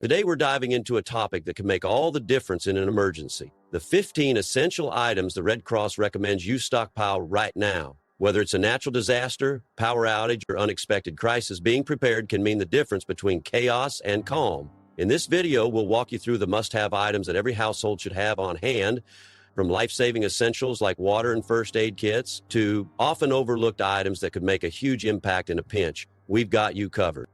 Today, we're diving into a topic that can make all the difference in an emergency. The 15 essential items the Red Cross recommends you stockpile right now. Whether it's a natural disaster, power outage, or unexpected crisis, being prepared can mean the difference between chaos and calm. In this video, we'll walk you through the must-have items that every household should have on hand, from life-saving essentials like water and first aid kits to often overlooked items that could make a huge impact in a pinch. We've got you covered.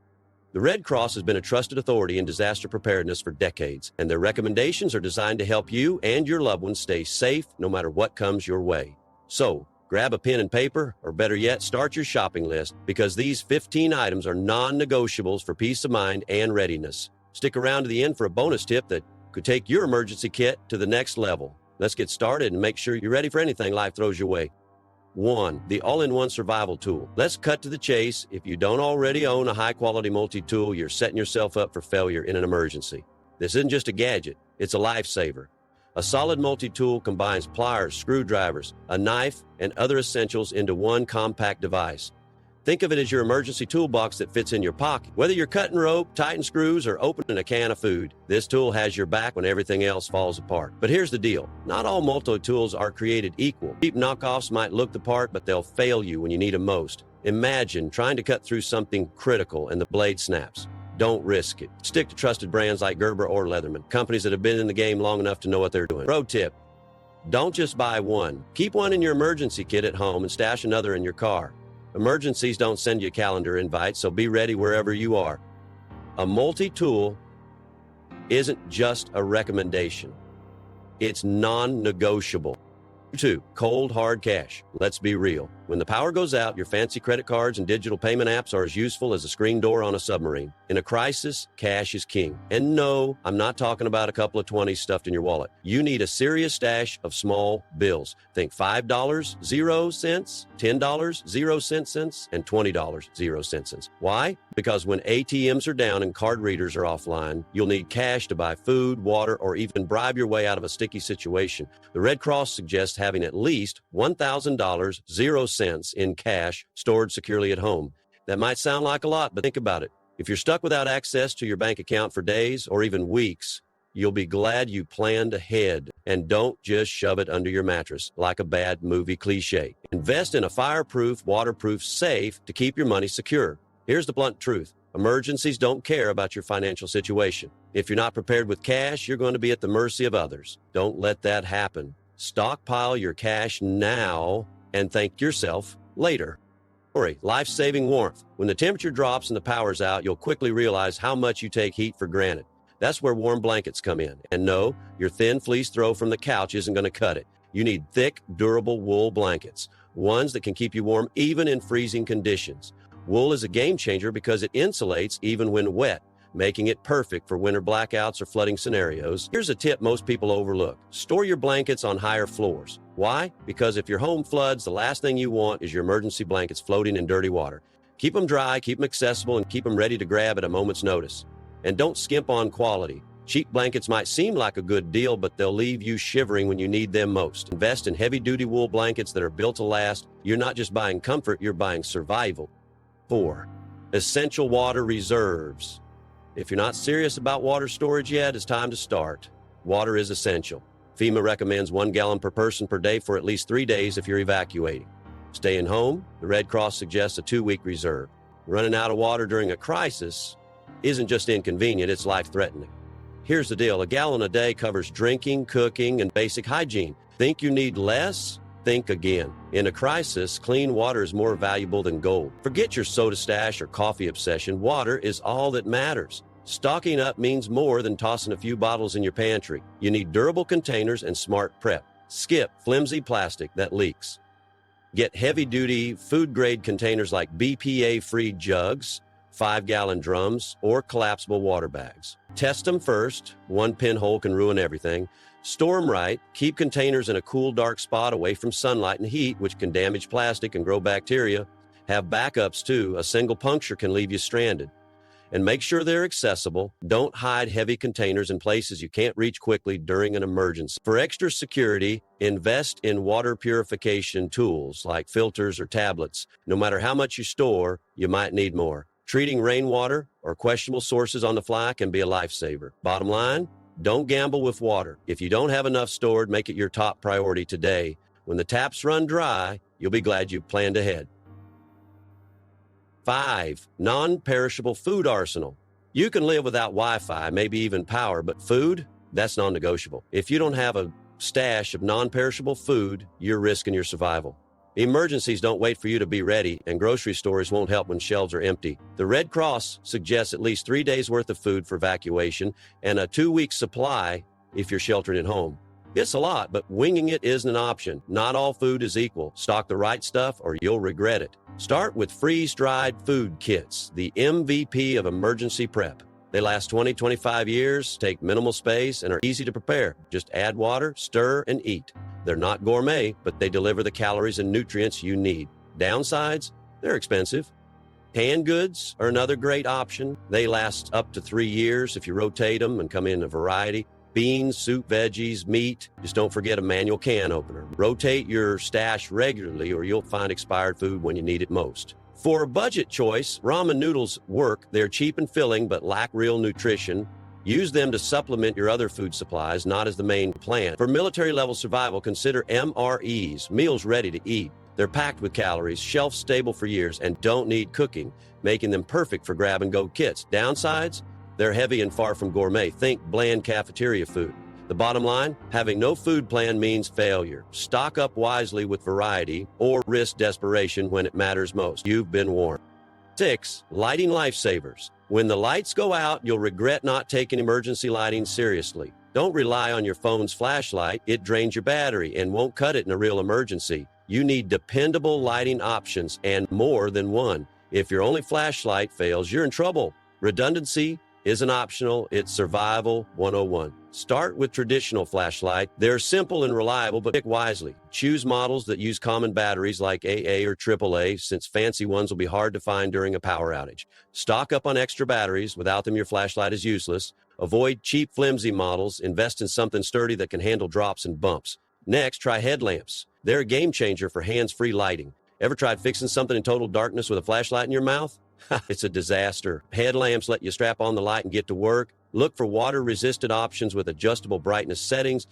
The Red Cross has been a trusted authority in disaster preparedness for decades, and their recommendations are designed to help you and your loved ones stay safe no matter what comes your way. So, grab a pen and paper, or better yet, start your shopping list, because these 15 items are non-negotiables for peace of mind and readiness. Stick around to the end for a bonus tip that could take your emergency kit to the next level. Let's get started and make sure you're ready for anything life throws your way. 1. The all-in-one survival tool. Let's cut to the chase. If you don't already own a high-quality multi-tool, you're setting yourself up for failure in an emergency. This isn't just a gadget, it's a lifesaver. A solid multi-tool combines pliers, screwdrivers, a knife, and other essentials into one compact device. Think of it as your emergency toolbox that fits in your pocket. Whether you're cutting rope, tightening screws, or opening a can of food, this tool has your back when everything else falls apart. But here's the deal. Not all multi-tools are created equal. Cheap knockoffs might look the part, but they'll fail you when you need them most. Imagine trying to cut through something critical and the blade snaps. Don't risk it. Stick to trusted brands like Gerber or Leatherman, companies that have been in the game long enough to know what they're doing. Pro tip: don't just buy one. Keep one in your emergency kit at home and stash another in your car. Emergencies don't send you calendar invites, so be ready wherever you are. A multi-tool isn't just a recommendation. It's non-negotiable. 2. Cold, hard cash. Let's be real. When the power goes out, your fancy credit cards and digital payment apps are as useful as a screen door on a submarine. In a crisis, cash is king. And no, I'm not talking about a couple of 20s stuffed in your wallet. You need a serious stash of small bills. Think $5, 0 cents, $10, 0 cents, and $20, 0 cents. Why? Because when ATMs are down and card readers are offline, you'll need cash to buy food, water, or even bribe your way out of a sticky situation. The Red Cross suggests having at least $1,000, 0 cents in cash stored securely at home. That might sound like a lot, but think about it. If you're stuck without access to your bank account for days or even weeks, you'll be glad you planned ahead. And don't just shove it under your mattress like a bad movie cliche. Invest in a fireproof, waterproof safe to keep your money secure. Here's the blunt truth. Emergencies don't care about your financial situation. If you're not prepared with cash, you're going to be at the mercy of others. Don't let that happen. Stockpile your cash now and thank yourself later. 3. Life-saving warmth. When the temperature drops and the power's out, you'll quickly realize how much you take heat for granted. That's where warm blankets come in. And no, your thin fleece throw from the couch isn't going to cut it. You need thick, durable wool blankets, ones that can keep you warm even in freezing conditions. Wool is a game changer because it insulates even when wet, making it perfect for winter blackouts or flooding scenarios. Here's a tip most people overlook. Store your blankets on higher floors. Why? Because if your home floods, the last thing you want is your emergency blankets floating in dirty water. Keep them dry, keep them accessible, and keep them ready to grab at a moment's notice. And don't skimp on quality. Cheap blankets might seem like a good deal, but they'll leave you shivering when you need them most. Invest in heavy-duty wool blankets that are built to last. You're not just buying comfort, you're buying survival. 4. Essential water reserves. If you're not serious about water storage yet, it's time to start. Water is essential. FEMA recommends 1 gallon per person per day for at least 3 days if you're evacuating. Staying home, the Red Cross suggests a 2-week reserve. Running out of water during a crisis isn't just inconvenient, it's life-threatening. Here's the deal. A gallon a day covers drinking, cooking, and basic hygiene. Think you need less? Think again. In a crisis, clean water is more valuable than gold. Forget your soda stash or coffee obsession. Water is all that matters. Stocking up means more than tossing a few bottles in your pantry. You need durable containers and smart prep. Skip flimsy plastic that leaks. Get heavy-duty, food-grade containers like BPA-free jugs, 5-gallon drums, or collapsible water bags. Test them first. One pinhole can ruin everything. Store them right. Keep containers in a cool, dark spot away from sunlight and heat, which can damage plastic and grow bacteria. Have backups, too. A single puncture can leave you stranded. And make sure they're accessible. Don't hide heavy containers in places you can't reach quickly during an emergency. For extra security, invest in water purification tools like filters or tablets. No matter how much you store, you might need more. Treating rainwater or questionable sources on the fly can be a lifesaver. Bottom line, don't gamble with water. If you don't have enough stored, make it your top priority today. When the taps run dry, you'll be glad you planned ahead. 5. Non-perishable food arsenal. You can live without Wi-Fi, maybe even power, but food, that's non-negotiable. If you don't have a stash of non-perishable food, you're risking your survival. Emergencies don't wait for you to be ready, and grocery stores won't help when shelves are empty. The Red Cross suggests at least 3 days worth of food for evacuation and a 2-week supply if you're sheltering at home. It's a lot, but winging it isn't an option. Not all food is equal. Stock the right stuff or you'll regret it. Start with freeze-dried food kits, the MVP of emergency prep. They last 20-25 years, take minimal space, and are easy to prepare. Just add water, stir, and eat. They're not gourmet, but they deliver the calories and nutrients you need. Downsides? They're expensive. Canned goods are another great option. They last up to 3 years if you rotate them and come in a variety. Beans, soup, veggies, meat. Just don't forget a manual can opener. Rotate your stash regularly or you'll find expired food when you need it most. For a budget choice, ramen noodles work. They're cheap and filling but lack real nutrition. Use them to supplement your other food supplies, not as the main plan. For military-level survival, consider MREs, meals ready to eat. They're packed with calories, shelf-stable for years, and don't need cooking, making them perfect for grab-and-go kits. Downsides? They're heavy and far from gourmet. Think bland cafeteria food. The bottom line, having no food plan means failure. Stock up wisely with variety or risk desperation when it matters most. You've been warned. 6. Lighting lifesavers. When the lights go out, you'll regret not taking emergency lighting seriously. Don't rely on your phone's flashlight. It drains your battery and won't cut it in a real emergency. You need dependable lighting options and more than one. If your only flashlight fails, you're in trouble. Redundancy isn't optional, it's survival 101. Start with traditional flashlight. They're simple and reliable, but pick wisely. Choose models that use common batteries like AA or AAA, since fancy ones will be hard to find during a power outage. Stock up on extra batteries. Without them, your flashlight is useless. Avoid cheap, flimsy models. Invest in something sturdy that can handle drops and bumps. Next, try headlamps. They're a game changer for hands-free lighting. Ever tried fixing something in total darkness with a flashlight in your mouth? It's a disaster. Headlamps let you strap on the light and get to work. Look for water-resistant options with adjustable brightness settings.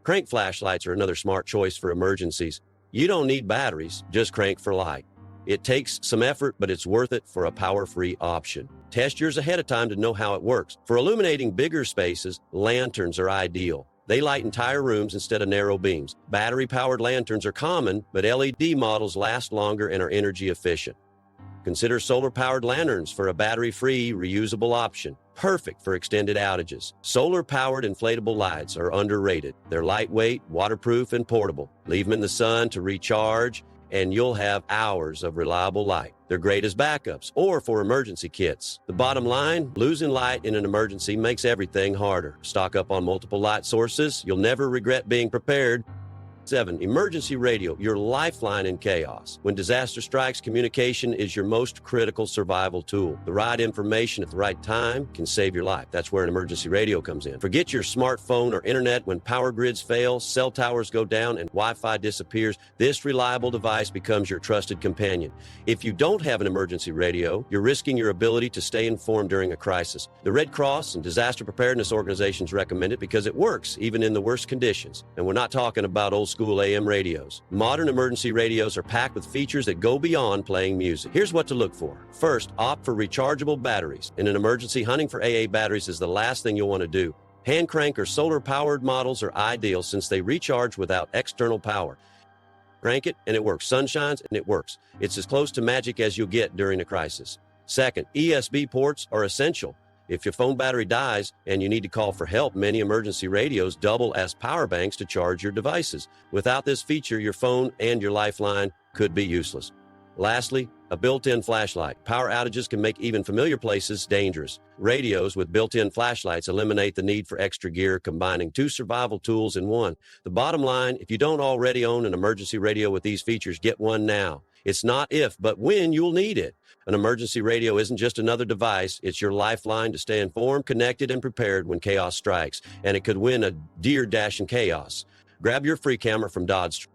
Crank flashlights are another smart choice for emergencies. You don't need batteries, just crank for light. It takes some effort, but it's worth it for a power-free option. Test yours ahead of time to know how it works. For illuminating bigger spaces, lanterns are ideal. They light entire rooms instead of narrow beams. Battery-powered lanterns are common, but LED models last longer and are energy efficient. Consider solar-powered lanterns for a battery-free, reusable option. Perfect for extended outages. Solar-powered inflatable lights are underrated. They're lightweight, waterproof, and portable. Leave them in the sun to recharge, and you'll have hours of reliable light. They're great as backups or for emergency kits. The bottom line, losing light in an emergency makes everything harder. Stock up on multiple light sources. You'll never regret being prepared. 7. Emergency radio, your lifeline in chaos. When disaster strikes, communication is your most critical survival tool. The right information at the right time can save your life. That's where an emergency radio comes in. Forget your smartphone or internet. When power grids fail, cell towers go down, and Wi-Fi disappears, this reliable device becomes your trusted companion. If you don't have an emergency radio, you're risking your ability to stay informed during a crisis. The Red Cross and disaster preparedness organizations recommend it because it works even in the worst conditions. And we're not talking about old school AM radios. Modern emergency radios are packed with features that go beyond playing music. Here's what to look for. First, opt for rechargeable batteries. In an emergency, hunting for AA batteries is the last thing you'll want to do. Hand crank or solar-powered models are ideal since they recharge without external power. Crank it and it works. Sun shines and it works. It's as close to magic as you'll get during a crisis. Second, ESB ports are essential. If your phone battery dies and you need to call for help, many emergency radios double as power banks to charge your devices. Without this feature, your phone and your lifeline could be useless. Lastly, a built-in flashlight. Power outages can make even familiar places dangerous. Radios with built-in flashlights eliminate the need for extra gear, combining two survival tools in one. The bottom line, if you don't already own an emergency radio with these features, get one now. It's not if, but when you'll need it. An emergency radio isn't just another device. It's your lifeline to stay informed, connected, and prepared when chaos strikes. And it could win a deer dash in chaos. Grab your free camera from Dodge.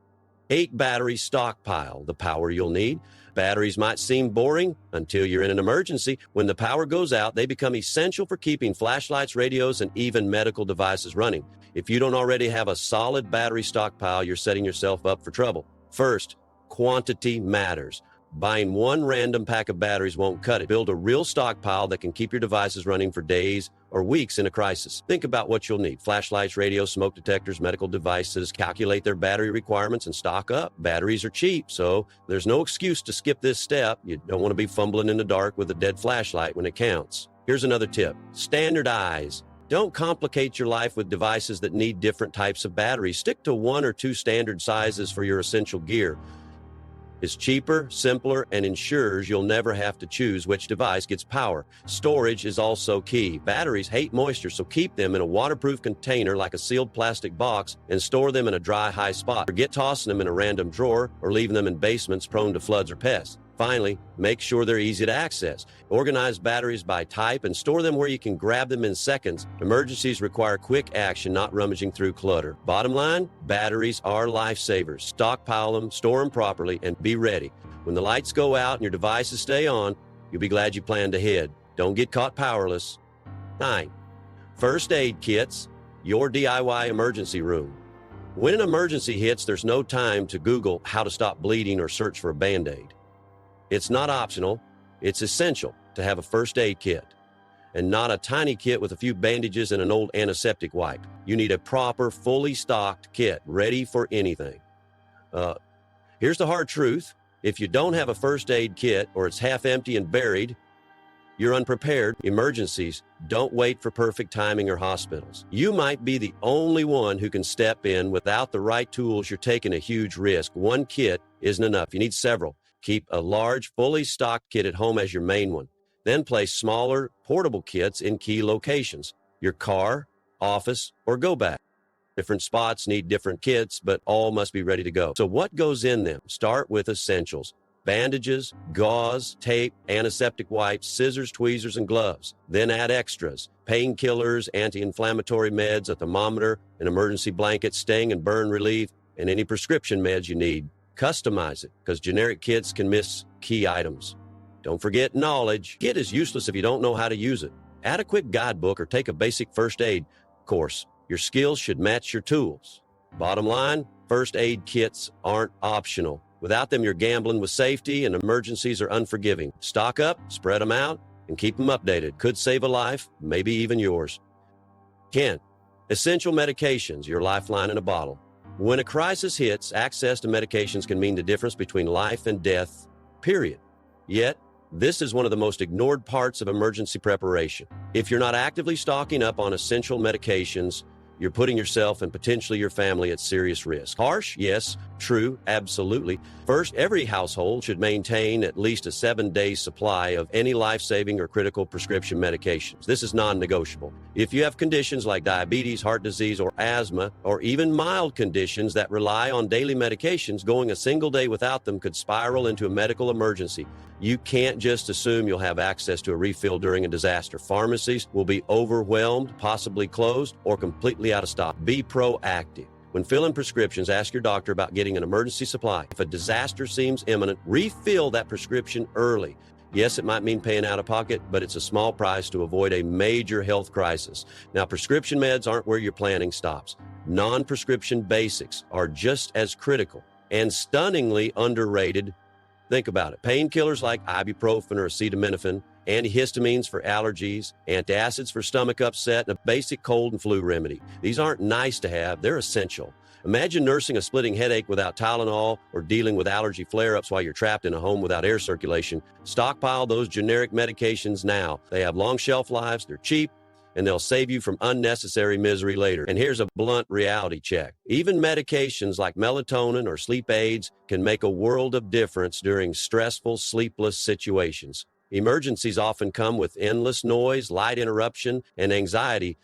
8 battery stockpile, the power you'll need. Batteries might seem boring until you're in an emergency. When the power goes out, they become essential for keeping flashlights, radios, and even medical devices running. If you don't already have a solid battery stockpile, you're setting yourself up for trouble. First, quantity matters. Buying one random pack of batteries won't cut it. Build a real stockpile that can keep your devices running for days or weeks in a crisis. Think about what you'll need: flashlights, radios, smoke detectors, medical devices. Calculate their battery requirements and stock up. Batteries are cheap, so there's no excuse to skip this step. You don't want to be fumbling in the dark with a dead flashlight when it counts. Here's another tip: standardize. Don't complicate your life with devices that need different types of batteries. Stick to 1 or 2 standard sizes for your essential gear. It's cheaper, simpler, and ensures you'll never have to choose which device gets power. Storage is also key. Batteries hate moisture, so keep them in a waterproof container like a sealed plastic box and store them in a dry, high spot. Forget tossing them in a random drawer or leaving them in basements prone to floods or pests. Finally, make sure they're easy to access. Organize batteries by type and store them where you can grab them in seconds. Emergencies require quick action, not rummaging through clutter. Bottom line, batteries are lifesavers. Stockpile them, store them properly, and be ready. When the lights go out and your devices stay on, you'll be glad you planned ahead. Don't get caught powerless. 9. First aid kits, your DIY emergency room. When an emergency hits, there's no time to Google how to stop bleeding or search for a Band-Aid. It's not optional, it's essential to have a first aid kit, and not a tiny kit with a few bandages and an old antiseptic wipe. You need a proper, fully stocked kit, ready for anything. Here's the hard truth: if you don't have a first aid kit, or it's half empty and buried, you're unprepared. Emergencies don't wait for perfect timing or hospitals. You might be the only one who can step in. Without the right tools, you're taking a huge risk. One kit isn't enough. You need several. Keep a large, fully stocked kit at home as your main one. Then place smaller, portable kits in key locations: your car, office, or go bag. Different spots need different kits, but all must be ready to go. So what goes in them? Start with essentials: bandages, gauze, tape, antiseptic wipes, scissors, tweezers, and gloves. Then add extras: painkillers, anti-inflammatory meds, a thermometer, an emergency blanket, sting and burn relief, and any prescription meds you need. Customize it, because generic kits can miss key items. Don't forget knowledge. Kit is useless if you don't know how to use it. Add a quick guidebook or take a basic first aid course. Your skills should match your tools. Bottom line, first aid kits aren't optional. Without them, you're gambling with safety, and emergencies are unforgiving. Stock up, spread them out, and keep them updated. Could save a life, maybe even yours. 10. Essential medications, your lifeline in a bottle. When a crisis hits, access to medications can mean the difference between life and death, period. Yet, this is one of the most ignored parts of emergency preparation. If you're not actively stocking up on essential medications, you're putting yourself and potentially your family at serious risk. Harsh? Yes. True. Absolutely. First, every household should maintain at least a 7-day supply of any life-saving or critical prescription medications. This is non-negotiable. If you have conditions like diabetes, heart disease, or asthma, or even mild conditions that rely on daily medications, going a single day without them could spiral into a medical emergency. You can't just assume you'll have access to a refill during a disaster. Pharmacies will be overwhelmed, possibly closed, or completely out of stock. Be proactive. When filling prescriptions, ask your doctor about getting an emergency supply. If a disaster seems imminent, refill that prescription early. Yes, it might mean paying out of pocket, but it's a small price to avoid a major health crisis. Now, prescription meds aren't where your planning stops. Non-prescription basics are just as critical and stunningly underrated. Think about it. Painkillers like ibuprofen or acetaminophen, antihistamines for allergies, antacids for stomach upset, and a basic cold and flu remedy. These aren't nice to have, they're essential. Imagine nursing a splitting headache without Tylenol, or dealing with allergy flare-ups while you're trapped in a home without air circulation. Stockpile those generic medications now. They have long shelf lives, they're cheap, and they'll save you from unnecessary misery later. And here's a blunt reality check. Even medications like melatonin or sleep aids can make a world of difference during stressful, sleepless situations. Emergencies often come with endless noise, light interruption, and anxiety.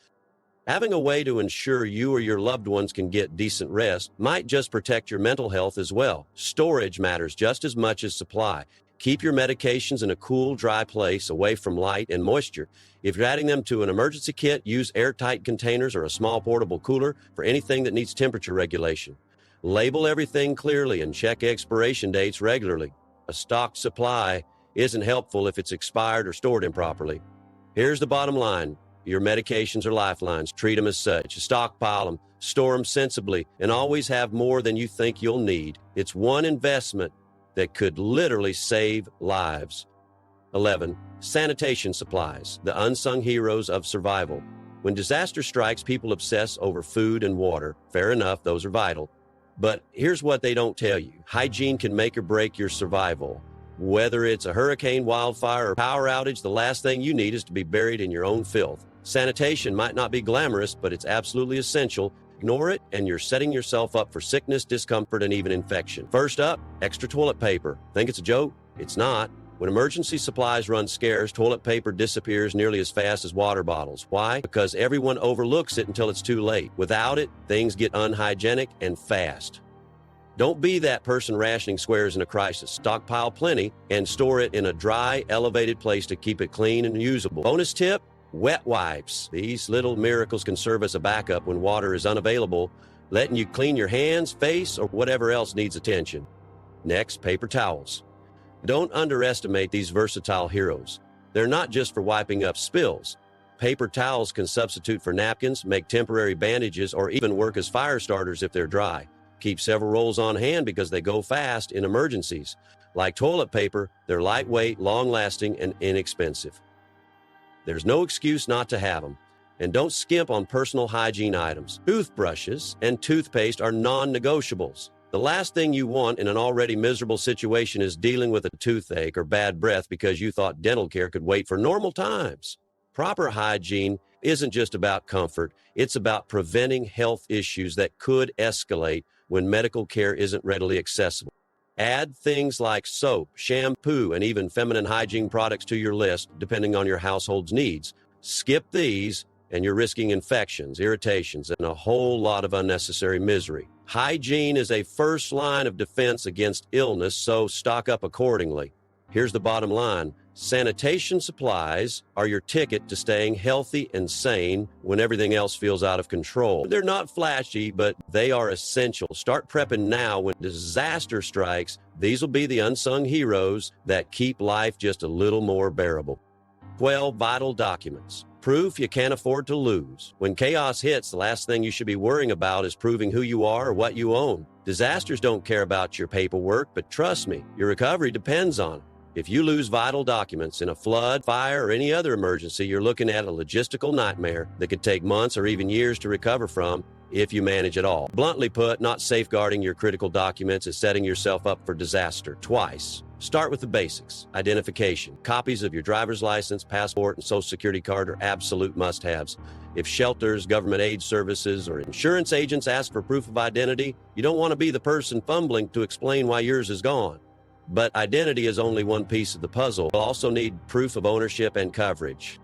Having a way to ensure you or your loved ones can get decent rest might just protect your mental health as well. Storage matters just as much as supply. Keep your medications in a cool, dry place away from light and moisture. If you're adding them to an emergency kit, use airtight containers or a small portable cooler for anything that needs temperature regulation. Label everything clearly and check expiration dates regularly. A stocked supply isn't helpful if it's expired or stored improperly. Here's the bottom line. Your medications are lifelines. Treat them as such. Stockpile them, store them sensibly, and always have more than you think you'll need. It's one investment that could literally save lives. 11. Sanitation supplies, the unsung heroes of survival. When disaster strikes, people obsess over food and water. Fair enough, those are vital. But here's what they don't tell you. Hygiene can make or break your survival. Whether it's a hurricane, wildfire, or power outage, the last thing you need is to be buried in your own filth. Sanitation might not be glamorous, but it's absolutely essential. Ignore it, and you're setting yourself up for sickness, discomfort, and even infection. First up, extra toilet paper. Think it's a joke? It's not. When emergency supplies run scarce, toilet paper disappears nearly as fast as water bottles. Why? Because everyone overlooks it until it's too late. Without it, things get unhygienic and fast. Don't be that person rationing squares in a crisis. Stockpile plenty and store it in a dry, elevated place to keep it clean and usable. Bonus tip, wet wipes. These little miracles can serve as a backup when water is unavailable, letting you clean your hands, face, or whatever else needs attention. Next, paper towels. Don't underestimate these versatile heroes. They're not just for wiping up spills. Paper towels can substitute for napkins, make temporary bandages, or even work as fire starters if they're dry. Keep several rolls on hand because they go fast in emergencies. Like toilet paper, they're lightweight, long-lasting, and inexpensive. There's no excuse not to have them. And don't skimp on personal hygiene items. Toothbrushes and toothpaste are non-negotiables. The last thing you want in an already miserable situation is dealing with a toothache or bad breath because you thought dental care could wait for normal times. Proper hygiene isn't just about comfort. It's about preventing health issues that could escalate when medical care isn't readily accessible. Add things like soap, shampoo, and even feminine hygiene products to your list, depending on your household's needs. Skip these, and you're risking infections, irritations, and a whole lot of unnecessary misery. Hygiene is a first line of defense against illness, so stock up accordingly. Here's the bottom line. Sanitation supplies are your ticket to staying healthy and sane when everything else feels out of control. They're not flashy, but they are essential. Start prepping now. When disaster strikes, these will be the unsung heroes that keep life just a little more bearable. 12 vital documents. Proof you can't afford to lose. When chaos hits, the last thing you should be worrying about is proving who you are or what you own. Disasters don't care about your paperwork, but trust me, your recovery depends on it. If you lose vital documents in a flood, fire, or any other emergency, you're looking at a logistical nightmare that could take months or even years to recover from if you manage at all. Bluntly put, not safeguarding your critical documents is setting yourself up for disaster twice. Start with the basics. Identification. Copies of your driver's license, passport, and social security card are absolute must-haves. If shelters, government aid services, or insurance agents ask for proof of identity, you don't want to be the person fumbling to explain why yours is gone. But identity is only one piece of the puzzle. You'll also need proof of ownership and coverage.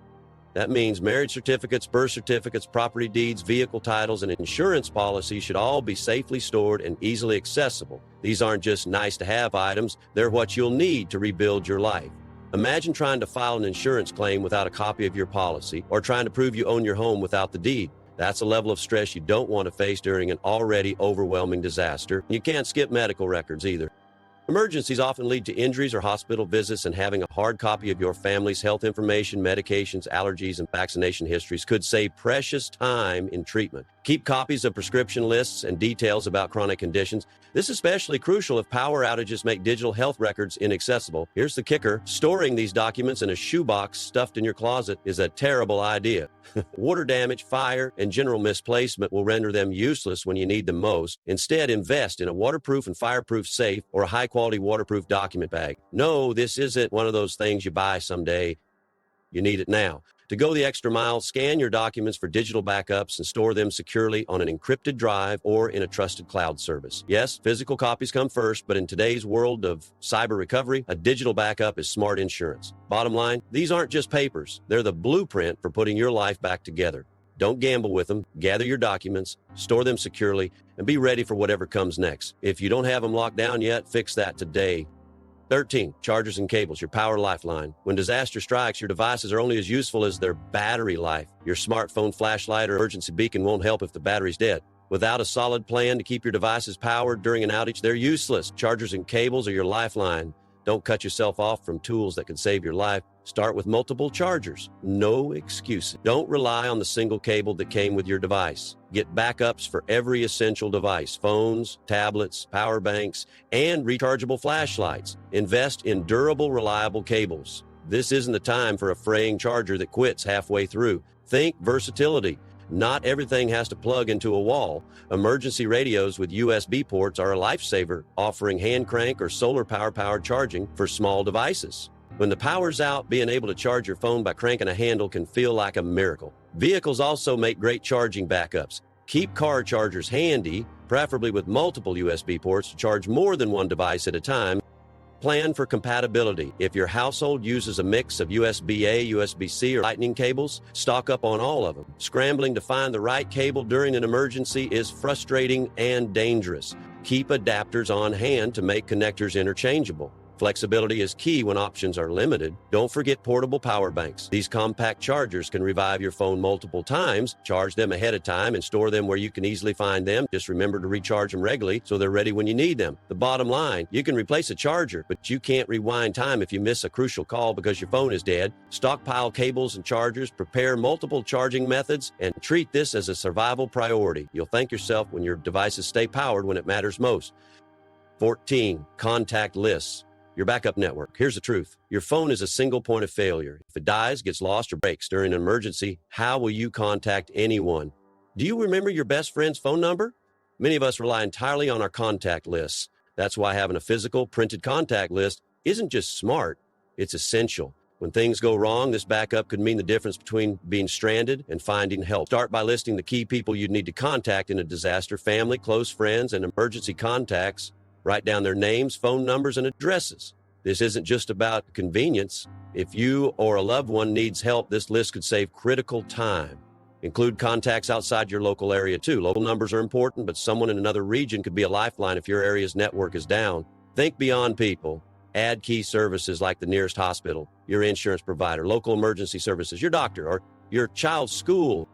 That means marriage certificates, birth certificates, property deeds, vehicle titles, and insurance policies should all be safely stored and easily accessible. These aren't just nice-to-have items, they're what you'll need to rebuild your life. Imagine trying to file an insurance claim without a copy of your policy, or trying to prove you own your home without the deed. That's a level of stress you don't want to face during an already overwhelming disaster. You can't skip medical records either. Emergencies often lead to injuries or hospital visits, and having a hard copy of your family's health information, medications, allergies, and vaccination histories could save precious time in treatment. Keep copies of prescription lists and details about chronic conditions. This is especially crucial if power outages make digital health records inaccessible. Here's the kicker. Storing these documents in a shoebox stuffed in your closet is a terrible idea. Water damage, fire, and general misplacement will render them useless when you need them most. Instead, invest in a waterproof and fireproof safe or a high-quality waterproof document bag. No, this isn't one of those things you buy someday. You need it now. To go the extra mile, scan your documents for digital backups and store them securely on an encrypted drive or in a trusted cloud service. Yes, physical copies come first, but in today's world of cyber recovery, a digital backup is smart insurance. Bottom line, these aren't just papers. They're the blueprint for putting your life back together. Don't gamble with them. Gather your documents, store them securely, and be ready for whatever comes next. If you don't have them locked down yet, fix that today. 13. Chargers and cables, your power lifeline. When disaster strikes, your devices are only as useful as their battery life. Your smartphone, flashlight, or emergency beacon won't help if the battery's dead. Without a solid plan to keep your devices powered during an outage, they're useless. Chargers and cables are your lifeline. Don't cut yourself off from tools that can save your life. Start with multiple chargers. No excuses. Don't rely on the single cable that came with your device. Get backups for every essential device: phones, tablets, power banks, and rechargeable flashlights. Invest in durable, reliable cables. This isn't the time for a fraying charger that quits halfway through. Think versatility. Not everything has to plug into a wall. Emergency radios with USB ports are a lifesaver, offering hand crank or solar powered charging for small devices. When the power's out, being able to charge your phone by cranking a handle can feel like a miracle. Vehicles also make great charging backups. Keep car chargers handy, preferably with multiple USB ports to charge more than one device at a time. Plan for compatibility. If your household uses a mix of USB-A, USB-C, or Lightning cables, stock up on all of them. Scrambling to find the right cable during an emergency is frustrating and dangerous. Keep adapters on hand to make connectors interchangeable. Flexibility is key when options are limited. Don't forget portable power banks. These compact chargers can revive your phone multiple times. Charge them ahead of time and store them where you can easily find them. Just remember to recharge them regularly so they're ready when you need them. The bottom line, you can replace a charger, but you can't rewind time if you miss a crucial call because your phone is dead. Stockpile cables and chargers, prepare multiple charging methods, and treat this as a survival priority. You'll thank yourself when your devices stay powered when it matters most. 14. Contact lists. Your backup network. Here's the truth. Your phone is a single point of failure. If it dies, gets lost, or breaks during an emergency, how will you contact anyone? Do you remember your best friend's phone number? Many of us rely entirely on our contact lists. That's why having a physical, printed contact list isn't just smart, it's essential. When things go wrong, this backup could mean the difference between being stranded and finding help. Start by listing the key people you'd need to contact in a disaster: family, close friends, and emergency contacts. Write down their names, phone numbers, and addresses. This isn't just about convenience. If you or a loved one needs help, this list could save critical time. Include contacts outside your local area too. Local numbers are important, but someone in another region could be a lifeline if your area's network is down. Think beyond people. Add key services like the nearest hospital, your insurance provider, local emergency services, your doctor, or your child's school.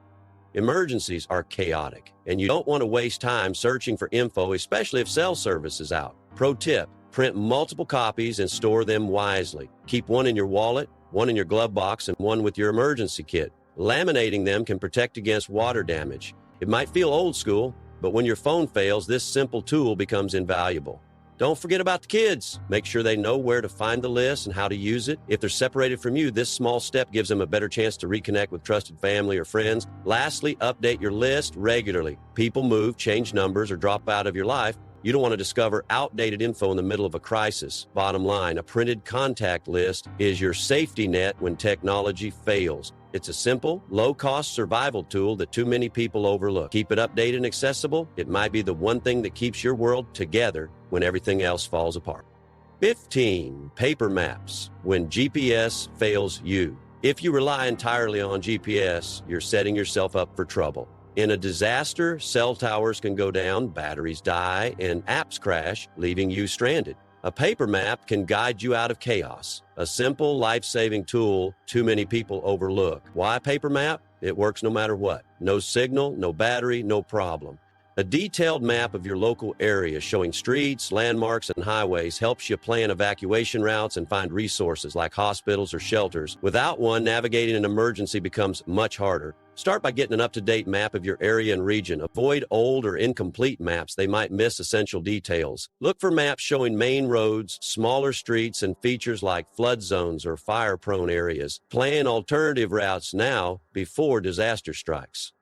Emergencies are chaotic, and you don't want to waste time searching for info, especially if cell service is out. Pro tip: print multiple copies and store them wisely. Keep one in your wallet, one in your glove box, and one with your emergency kit. Laminating them can protect against water damage. It might feel old school, but when your phone fails, this simple tool becomes invaluable. Don't forget about the kids. Make sure they know where to find the list and how to use it. If they're separated from you, this small step gives them a better chance to reconnect with trusted family or friends. Lastly, update your list regularly. People move, change numbers, or drop out of your life. You don't want to discover outdated info in the middle of a crisis. Bottom line, a printed contact list is your safety net when technology fails. It's a simple, low-cost survival tool that too many people overlook. Keep it updated and accessible. It might be the one thing that keeps your world together when everything else falls apart. 15. Paper maps. When GPS fails you. If you rely entirely on GPS, you're setting yourself up for trouble. In a disaster, cell towers can go down, batteries die, and apps crash, leaving you stranded. A paper map can guide you out of chaos. A simple, life-saving tool too many people overlook. Why paper map? It works no matter what. No signal, no battery, no problem. A detailed map of your local area showing streets, landmarks, and highways helps you plan evacuation routes and find resources like hospitals or shelters. Without one, navigating an emergency becomes much harder. Start by getting an up-to-date map of your area and region. Avoid old or incomplete maps. They might miss essential details. Look for maps showing main roads, smaller streets, and features like flood zones or fire-prone areas. Plan alternative routes now before disaster strikes.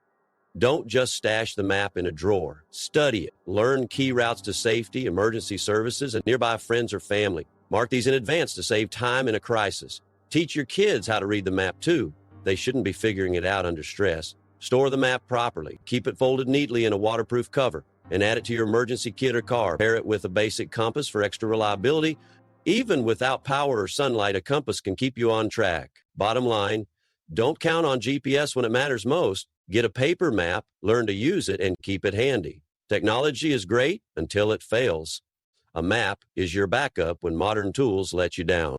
Don't just stash the map in a drawer. Study it. Learn key routes to safety, emergency services, and nearby friends or family. Mark these in advance to save time in a crisis. Teach your kids how to read the map too. They shouldn't be figuring it out under stress. Store the map properly. Keep it folded neatly in a waterproof cover and add it to your emergency kit or car. Pair it with a basic compass for extra reliability. Even without power or sunlight, a compass can keep you on track. Bottom line, don't count on GPS when it matters most. Get a paper map, learn to use it, and keep it handy. Technology is great until it fails. A map is your backup when modern tools let you down.